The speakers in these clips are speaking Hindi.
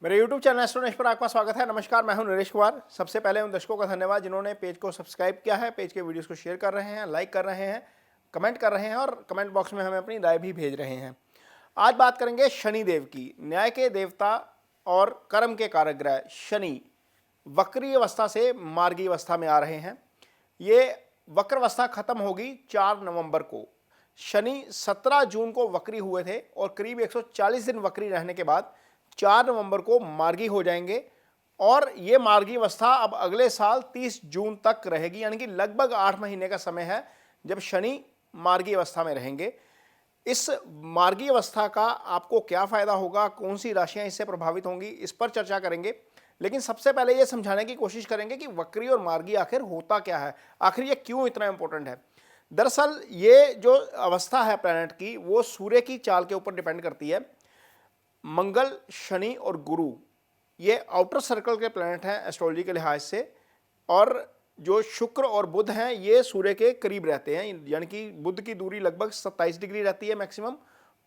मेरे YouTube चैनल एस्ट्रोनॉश पर आपका स्वागत है। नमस्कार, मैं हूं नरेश कुमार। सबसे पहले उन दर्शकों का धन्यवाद जिन्होंने पेज को सब्सक्राइब किया है, पेज के वीडियोस को शेयर कर रहे हैं, लाइक कर रहे हैं, कमेंट कर रहे हैं और कमेंट बॉक्स में हमें अपनी राय भी भेज रहे हैं। आज बात करेंगे शनिदेव की। न्याय के देवता और कर्म के कारक ग्रह शनि वक्री अवस्था से मार्गी अवस्था में आ रहे हैं। ये वक्र अवस्था खत्म होगी 4 नवंबर को। शनि 17 जून को वक्री हुए थे और करीब 140 दिन वक्री रहने के बाद 4 नवंबर को मार्गी हो जाएंगे और ये मार्गी अवस्था अब अगले साल 30 जून तक रहेगी, यानी कि लगभग 8 महीने का समय है जब शनि मार्गी अवस्था में रहेंगे। इस मार्गी अवस्था का आपको क्या फायदा होगा, कौन सी राशियां इससे प्रभावित होंगी, इस पर चर्चा करेंगे। लेकिन सबसे पहले ये समझाने की कोशिश करेंगे कि वक्री और मार्गी आखिर होता क्या है, आखिर ये क्यों इतना इंपॉर्टेंट है। दरअसल ये जो अवस्था है प्लैनेट की वो सूर्य की चाल के ऊपर डिपेंड करती है। मंगल, शनि और गुरु ये आउटर सर्कल के प्लैनेट हैं एस्ट्रोलॉजी के लिहाज से, और जो शुक्र और बुध हैं ये सूर्य के करीब रहते हैं, यानी कि बुध की दूरी लगभग 27 डिग्री रहती है मैक्सिमम,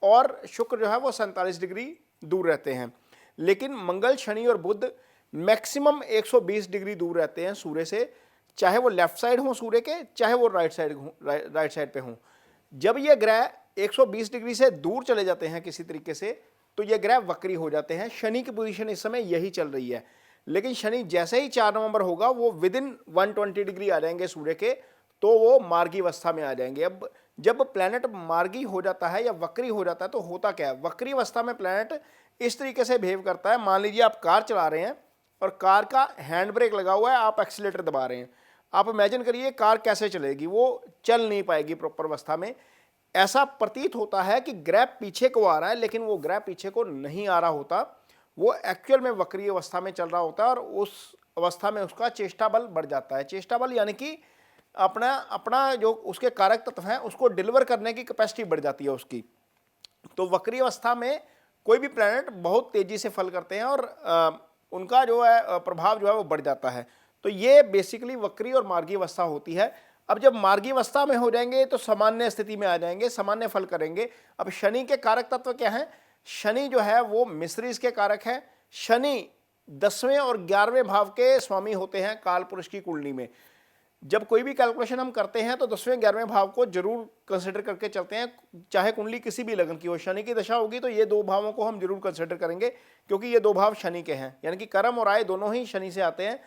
और शुक्र जो है वो 47 डिग्री दूर रहते हैं। लेकिन मंगल, शनि और बुध मैक्सिमम 120 डिग्री दूर रहते हैं सूर्य से, चाहे वो लेफ्ट साइड हो सूर्य के, चाहे वो राइट साइड पे हों। जब ये ग्रह 120 डिग्री से दूर चले जाते हैं किसी तरीके से, तो ये ग्रह वक्री हो जाते हैं। शनि की पोजीशन इस समय यही चल रही है, लेकिन शनि जैसे ही 4 नवंबर होगा वो विद इन 120 डिग्री आ जाएंगे सूर्य के, तो वो मार्गी अवस्था में आ जाएंगे। अब जब प्लैनेट मार्गी हो जाता है या वक्री हो जाता है तो होता क्या है, वक्री अवस्था में प्लैनेट इस तरीके से बिहेव करता है। मान लीजिए आप कार चला रहे हैं और कार का हैंड ब्रेक लगा हुआ है, आप एक्सीलेटर दबा रहे हैं। आप इमेजिन करिए कार कैसे चलेगी, वो चल नहीं पाएगी प्रॉपर अवस्था में। ऐसा प्रतीत होता है कि ग्रह पीछे को आ रहा है, लेकिन वो ग्रह पीछे को नहीं आ रहा होता, वो एक्चुअल में वक्री अवस्था में चल रहा होता है और उस अवस्था में उसका चेष्टा बल बढ़ जाता है। चेष्टा बल यानी कि अपना अपना जो उसके कारक तत्व हैं उसको डिलीवर करने की कैपेसिटी बढ़ जाती है उसकी। तो वक्री अवस्था में कोई भी प्लैनेट बहुत तेजी से फल करते हैं और उनका जो है प्रभाव जो है वो बढ़ जाता है। तो ये बेसिकली वक्री और मार्गी अवस्था होती है। अब जब मार्गी अवस्था में हो जाएंगे तो सामान्य स्थिति में आ जाएंगे, सामान्य फल करेंगे। अब शनि के कारक तत्व क्या हैं? शनि जो है वो मिस्रीज के कारक है। शनि 10वें और 11वें भाव के स्वामी होते हैं काल पुरुष की कुंडली में। जब कोई भी कैलकुलेशन हम करते हैं तो 10वें 11वें भाव को जरूर कंसिडर करके चलते हैं, चाहे कुंडली किसी भी लगन की हो। शनि की दशा होगी तो ये 2 भावों को हम जरूर कंसिडर करेंगे, क्योंकि ये 2 भाव शनि के हैं, यानी कि कर्म और आय दोनों ही शनि से आते हैं।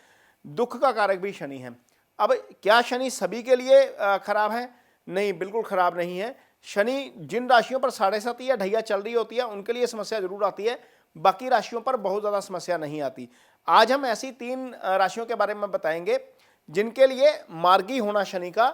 दुख का कारक भी शनि है। अब क्या शनि सभी के लिए खराब है? नहीं, बिल्कुल खराब नहीं है। शनि जिन राशियों पर 7.5 या ढैया चल रही होती है उनके लिए समस्या जरूर आती है, बाकी राशियों पर बहुत ज़्यादा समस्या नहीं आती। आज हम ऐसी 3 राशियों के बारे में बताएंगे जिनके लिए मार्गी होना शनि का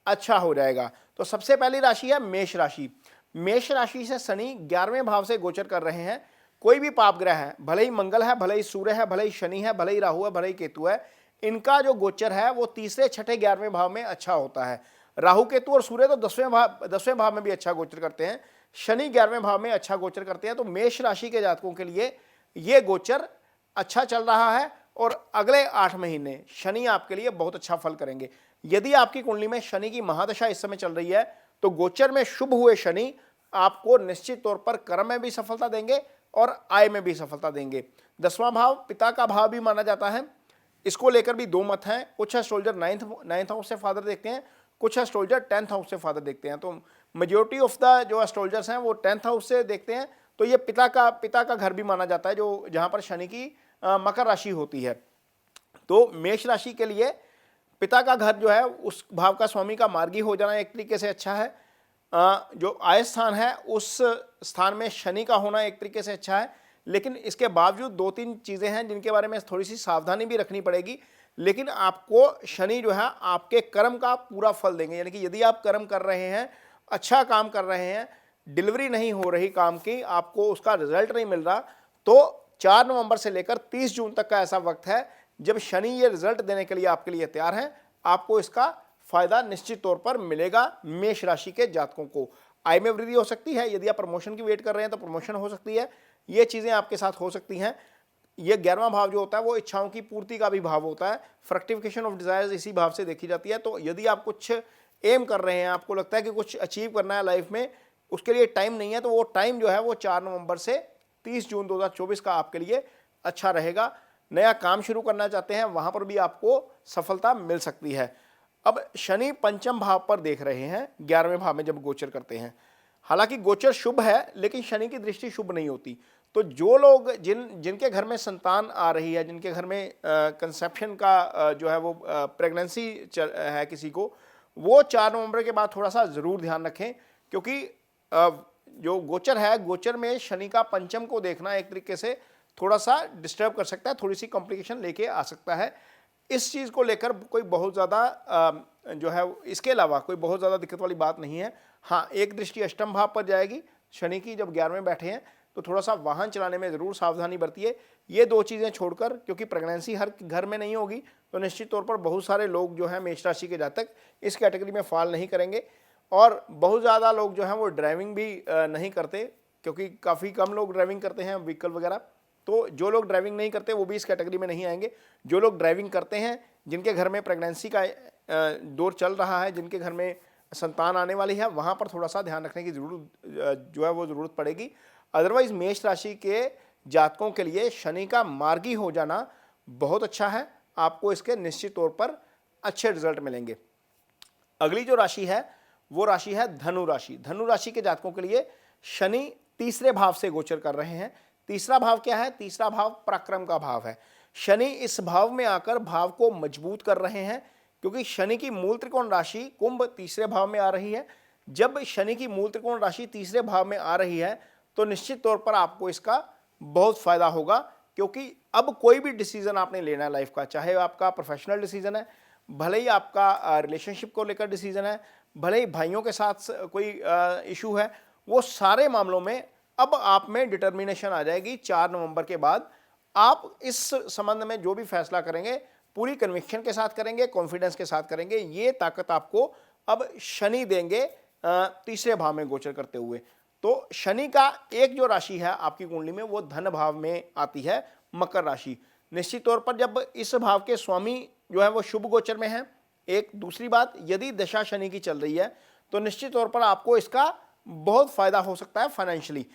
अच्छा हो जाएगा। तो सबसे पहली राशि है मेष राशि। मेष राशि से शनि 11वें भाव से गोचर कर रहे हैं। कोई भी पाप ग्रह है, भले ही मंगल है, भले ही सूर्य है, भले ही शनि है, भले ही राहु है, भले ही केतु है, इनका जो गोचर है वो तीसरे, छठे, 11वें भाव में अच्छा होता है। राहु, केतु और सूर्य तो 10वें भाव में भी अच्छा गोचर करते हैं, शनि 11वें भाव में अच्छा गोचर करते हैं। तो मेष राशि के जातकों के लिए ये गोचर अच्छा चल रहा है और अगले 8 महीने शनि आपके लिए बहुत अच्छा फल करेंगे। यदि आपकी कुंडली में शनि की महादशा इस समय चल रही है तो गोचर में शुभ हुए शनि आपको निश्चित तौर पर कर्म में भी सफलता देंगे और आय में भी सफलता देंगे। 10वां भाव पिता का भाव भी माना जाता है, इसको लेकर भी 2 मत हैं। कुछ एस्ट्रोलॉजर 9th हाउस से फादर देखते हैं, कुछ एस्ट्रोलॉजर 10th हाउस से फादर देखते हैं। तो मेजोरिटी ऑफ द जो एस्ट्रोलॉजर्स हैं वो 10th हाउस से देखते हैं। तो ये पिता का घर भी माना जाता है, जो जहां पर शनि की मकर राशि होती है। तो मेष राशि के लिए पिता का घर जो है उस भाव का स्वामी का मार्गी हो जाना एक तरीके से अच्छा है। जो आय स्थान है उस स्थान में शनि का होना एक तरीके से अच्छा है। लेकिन इसके बावजूद 2-3 चीज़ें हैं जिनके बारे में थोड़ी सी सावधानी भी रखनी पड़ेगी। लेकिन आपको शनि जो है आपके कर्म का पूरा फल देंगे, यानी कि यदि आप कर्म कर रहे हैं, अच्छा काम कर रहे हैं, डिलीवरी नहीं हो रही काम की, आपको उसका रिजल्ट नहीं मिल रहा, तो 4 नवंबर से लेकर 30 जून तक का ऐसा वक्त है जब शनि ये रिजल्ट देने के लिए आपके लिए तैयार हैं। आपको इसका फायदा निश्चित तौर पर मिलेगा। मेष राशि के जातकों को आय में वृद्धि हो सकती है, यदि आप प्रमोशन की वेट कर रहे हैं तो प्रमोशन हो सकती है, ये चीज़ें आपके साथ हो सकती हैं। ये 11वां भाव जो होता है वो इच्छाओं की पूर्ति का भी भाव होता है, फ्रक्टिफिकेशन ऑफ डिजायर्स इसी भाव से देखी जाती है। तो यदि आप कुछ एम कर रहे हैं, आपको लगता है कि कुछ अचीव करना है लाइफ में, उसके लिए टाइम नहीं है, तो वो टाइम जो है वो 4 नवंबर से 30 जून 2024 का आपके लिए अच्छा रहेगा। नया काम शुरू करना चाहते हैं वहां पर भी आपको सफलता मिल सकती है। अब शनि पंचम भाव पर देख रहे हैं, 11वें भाव में जब गोचर करते हैं। हालांकि गोचर शुभ है लेकिन शनि की दृष्टि शुभ नहीं होती। तो जो लोग जिनके घर में संतान आ रही है, जिनके घर में कंसेप्शन का जो है वो प्रेगनेंसी है किसी को, वो 4 नवंबर के बाद थोड़ा सा ज़रूर ध्यान रखें, क्योंकि जो गोचर है, गोचर में शनि का पंचम को देखना एक तरीके से थोड़ा सा डिस्टर्ब कर सकता है, थोड़ी सी कॉम्प्लिकेशन लेके आ सकता है। इस चीज़ को लेकर कोई बहुत ज़्यादा जो है इसके अलावा कोई बहुत ज़्यादा दिक्कत वाली बात नहीं है। हाँ, एक दृष्टि अष्टम भाव पर जाएगी शनि की, जब 11वें बैठे हैं, तो थोड़ा सा वाहन चलाने में ज़रूर सावधानी बरतिए। ये 2 चीज़ें छोड़कर, क्योंकि प्रेगनेंसी हर घर में नहीं होगी, तो निश्चित तौर पर बहुत सारे लोग जो हैं मेष राशि के जातक इस कैटेगरी में फॉल नहीं करेंगे। और बहुत ज़्यादा लोग जो हैं वो ड्राइविंग भी नहीं करते, क्योंकि काफ़ी कम लोग ड्राइविंग करते हैं व्हीकल वगैरह। तो जो लोग ड्राइविंग नहीं करते वो भी इस कैटेगरी में नहीं आएंगे। जो लोग ड्राइविंग करते हैं, जिनके घर में प्रेगनेंसी का दौर चल रहा है, जिनके घर में संतान आने वाली है, वहाँ पर थोड़ा सा ध्यान रखने की ज़रूरत पड़ेगी। अदरवाइज मेष राशि के जातकों के लिए शनि का मार्गी हो जाना बहुत अच्छा है, आपको इसके निश्चित तौर पर अच्छे रिजल्ट मिलेंगे। अगली जो राशि है वो राशि है धनु राशि। धनु राशि के जातकों के लिए शनि 3रे भाव से गोचर कर रहे हैं। तीसरा भाव क्या है? तीसरा भाव पराक्रम का भाव है। शनि इस भाव में आकर भाव को मजबूत कर रहे हैं, क्योंकि शनि की मूल त्रिकोण राशि कुंभ 3रे भाव में आ रही है। जब शनि की मूल त्रिकोण राशि 3रे भाव में आ रही है तो निश्चित तौर पर आपको इसका बहुत फायदा होगा, क्योंकि अब कोई भी डिसीजन आपने लेना है लाइफ का, चाहे आपका प्रोफेशनल डिसीजन है, भले ही आपका रिलेशनशिप को लेकर डिसीजन है, भले ही भाइयों के साथ कोई इशू है, वो सारे मामलों में अब आप में डिटर्मिनेशन आ जाएगी। 4 नवंबर के बाद आप इस संबंध में जो भी फैसला करेंगे पूरी कन्विक्शन के साथ करेंगे, कॉन्फिडेंस के साथ करेंगे। ये ताकत आपको अब शनि देंगे 3रे भाव में गोचर करते हुए। तो शनि का एक जो राशि है आपकी कुंडली में वो धन भाव में आती है, मकर राशि। निश्चित तौर पर जब इस भाव के स्वामी जो है वो शुभ गोचर में है। एक दूसरी बात, यदि दशा शनि की चल रही है तो निश्चित तौर पर आपको इसका बहुत फायदा हो सकता है फाइनेंशियली,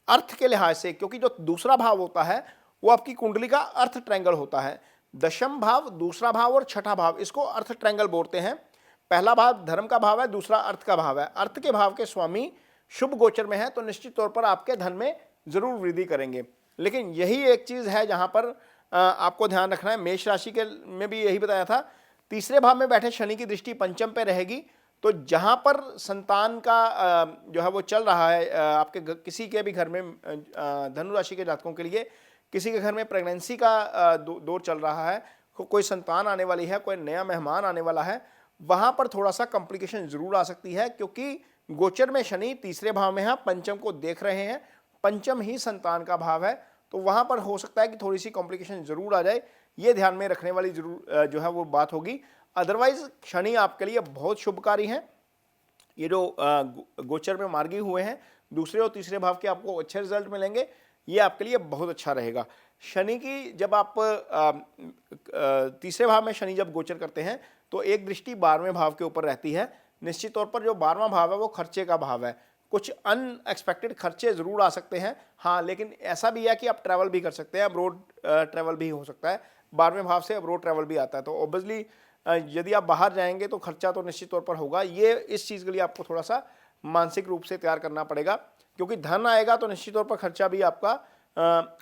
अर्थ के लिहाज से, क्योंकि जो दूसरा भाव होता है वो आपकी कुंडली का अर्थ ट्रायंगल होता है। दशम भाव, दूसरा भाव और छठा भाव, इसको अर्थ ट्रायंगल बोलते हैं। पहला भाव धर्म का भाव है, दूसरा अर्थ का भाव है। अर्थ के भाव के स्वामी शुभ गोचर में है तो निश्चित तौर पर आपके धन में जरूर वृद्धि करेंगे। लेकिन यही एक चीज है जहां पर आपको ध्यान रखना है। मेष राशि के में भी यही बताया था, 3रे भाव में बैठे शनि की दृष्टि पंचम पे रहेगी, तो जहां पर संतान का जो है वो चल रहा है, आपके किसी के भी घर में, धनु राशि के जातकों के लिए किसी के घर में प्रेगनेंसी का दौर चल रहा है, कोई संतान आने वाली है, कोई नया मेहमान आने वाला है, वहां पर थोड़ा सा कॉम्प्लिकेशन जरूर आ सकती है, क्योंकि गोचर में शनि 3रे भाव में है, पंचम को देख रहे हैं, पंचम ही संतान का भाव है, तो वहां पर हो सकता है कि थोड़ी सी कॉम्प्लिकेशन जरूर आ जाए। ये ध्यान में रखने वाली जरूर जो है वो बात होगी। अदरवाइज शनि आपके लिए बहुत शुभकारी हैं। ये जो गोचर में मार्गी हुए हैं, 2रे और 3रे भाव के आपको अच्छे रिजल्ट मिलेंगे, ये आपके लिए बहुत अच्छा रहेगा। शनि की जब आप 3रे भाव में शनि जब गोचर करते हैं तो एक दृष्टि 12वें भाव के ऊपर रहती है। निश्चित तौर पर जो 12वां भाव है वो खर्चे का भाव है, कुछ अनएक्सपेक्टेड खर्चे जरूर आ सकते हैं। हाँ, लेकिन ऐसा भी है कि आप ट्रैवल भी कर सकते हैं, अब्रोड ट्रैवल भी हो सकता है। 12वें भाव से अब्रोड ट्रैवल भी आता है, तो ऑब्वियसली यदि आप बाहर जाएंगे तो खर्चा तो निश्चित तौर पर होगा। ये इस चीज़ के लिए आपको थोड़ा सा मानसिक रूप से तैयार करना पड़ेगा, क्योंकि धन आएगा तो निश्चित तौर पर खर्चा भी आपका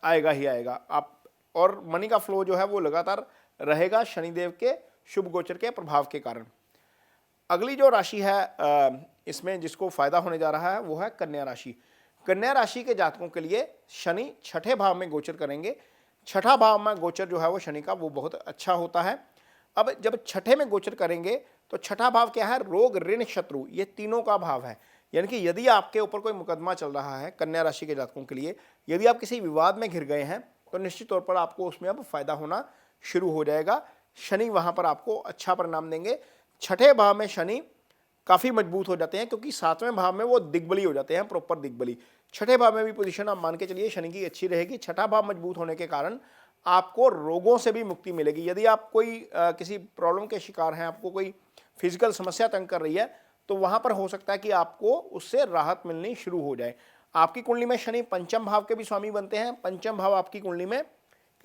आएगा ही आएगा। आप और मनी का फ्लो जो है वो लगातार रहेगा शनिदेव के शुभ गोचर के प्रभाव के कारण। अगली जो राशि है इसमें जिसको फायदा होने जा रहा है वो है कन्या राशि। कन्या राशि के जातकों के लिए शनि 6ठे भाव में गोचर करेंगे। 6ठा भाव में गोचर जो है वो शनि का वो बहुत अच्छा होता है। अब जब 6ठे में गोचर करेंगे तो 6ठा भाव क्या है? रोग, ऋण, शत्रु, ये तीनों का भाव है। यानी कि यदि आपके ऊपर कोई मुकदमा चल रहा है कन्या राशि के जातकों के लिए, यदि आप किसी विवाद में घिर गए हैं तो निश्चित तौर पर आपको उसमें अब फायदा होना शुरू हो जाएगा। शनि वहां पर आपको अच्छा परिणाम देंगे। 6ठे भाव में शनि काफ़ी मजबूत हो जाते हैं, क्योंकि 7वें भाव में वो दिग्बली हो जाते हैं, प्रॉपर दिग्बली। 6ठे भाव में भी पोजीशन आप मान के चलिए शनि की अच्छी रहेगी। 6ठा भाव मजबूत होने के कारण आपको रोगों से भी मुक्ति मिलेगी। यदि आप कोई किसी प्रॉब्लम के शिकार हैं, आपको कोई फिजिकल समस्या तंग कर रही है, तो वहां पर हो सकता है कि आपको उससे राहत मिलनी शुरू हो जाए। आपकी कुंडली में शनि पंचम भाव के भी स्वामी बनते हैं। पंचम भाव आपकी कुंडली में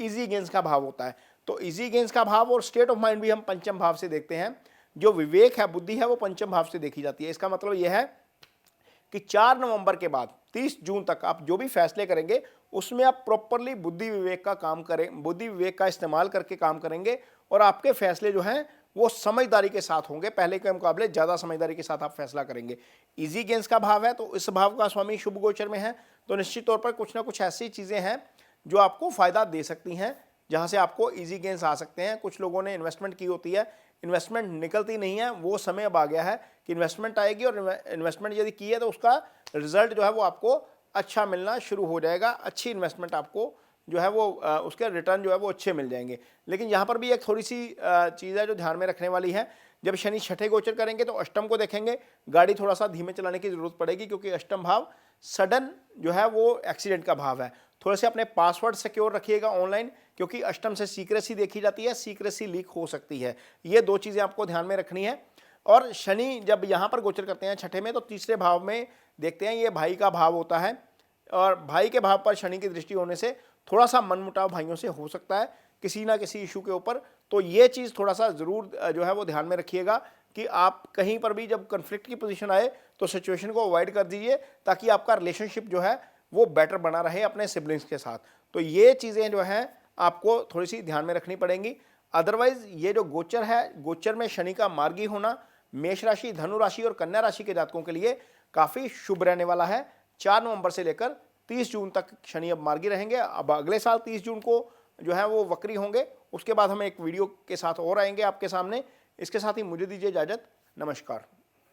इजी गेंस का भाव होता है। तो इजी गेंस का भाव और स्टेट ऑफ माइंड भी हम पंचम भाव से देखते हैं। जो विवेक है, बुद्धि है, वो पंचम भाव से देखी जाती है। इसका मतलब यह है कि 4 नवंबर के बाद 30 जून तक आप जो भी फैसले करेंगे उसमें आप प्रॉपरली बुद्धि विवेक का काम करें, बुद्धि विवेक का इस्तेमाल करके काम करेंगे और आपके फैसले जो हैं वो समझदारी के साथ होंगे। पहले के मुकाबले ज़्यादा समझदारी के साथ आप फैसला करेंगे। इजी गेंस का भाव है, तो इस भाव का स्वामी शुभ गोचर में है, तो निश्चित तौर पर कुछ ना कुछ ऐसी चीज़ें हैं जो आपको फ़ायदा दे सकती हैं, जहाँ से आपको इजी गेंस आ सकते हैं। कुछ लोगों ने इन्वेस्टमेंट की होती है, इन्वेस्टमेंट निकलती नहीं है, वो समय अब आ गया है कि इन्वेस्टमेंट आएगी और इन्वेस्टमेंट यदि की है तो उसका रिजल्ट जो है वो आपको अच्छा मिलना शुरू हो जाएगा। अच्छी इन्वेस्टमेंट आपको जो है वो उसके रिटर्न जो है वो अच्छे मिल जाएंगे। लेकिन यहाँ पर भी एक थोड़ी सी चीज़ है जो ध्यान में रखने वाली है। जब शनि छठे गोचर करेंगे तो अष्टम को देखेंगे, गाड़ी थोड़ा सा धीमे चलाने की जरूरत पड़ेगी, क्योंकि अष्टम भाव सडन जो है वो एक्सीडेंट का भाव है। थोड़े से अपने पासवर्ड सिक्योर रखिएगा ऑनलाइन, क्योंकि अष्टम से सीक्रेसी देखी जाती है, सीक्रेसी लीक हो सकती है। ये 2 चीज़ें आपको ध्यान में रखनी है। और शनि जब यहाँ पर गोचर करते हैं छठे में, तो तीसरे भाव में देखते हैं, ये भाई का भाव होता है और भाई के भाव पर शनि की दृष्टि होने से थोड़ा सा मनमुटाव भाइयों से हो सकता है किसी ना किसी इशू के ऊपर। तो ये चीज़ थोड़ा सा ज़रूर जो है वो ध्यान में रखिएगा कि आप कहीं पर भी जब कन्फ्लिक्ट की पोजीशन आए तो सिचुएशन को अवॉइड कर दीजिए, ताकि आपका रिलेशनशिप जो है वो बेटर बना रहे अपने सिबलिंग्स के साथ। तो ये चीज़ें जो हैं आपको थोड़ी सी ध्यान में रखनी पड़ेंगी। अदरवाइज ये जो गोचर है, गोचर में शनि का मार्गी होना मेष राशि, धनु राशि और कन्या राशि के जातकों के लिए काफ़ी शुभ रहने वाला है। 4 नवंबर से लेकर 30 जून तक शनि अब मार्गी रहेंगे। अब अगले साल 30 जून को जो है वो वक्री होंगे। उसके बाद हम एक वीडियो के साथ और आएंगे आपके सामने। इसके साथ ही मुझे दीजिए इजाज़त। नमस्कार।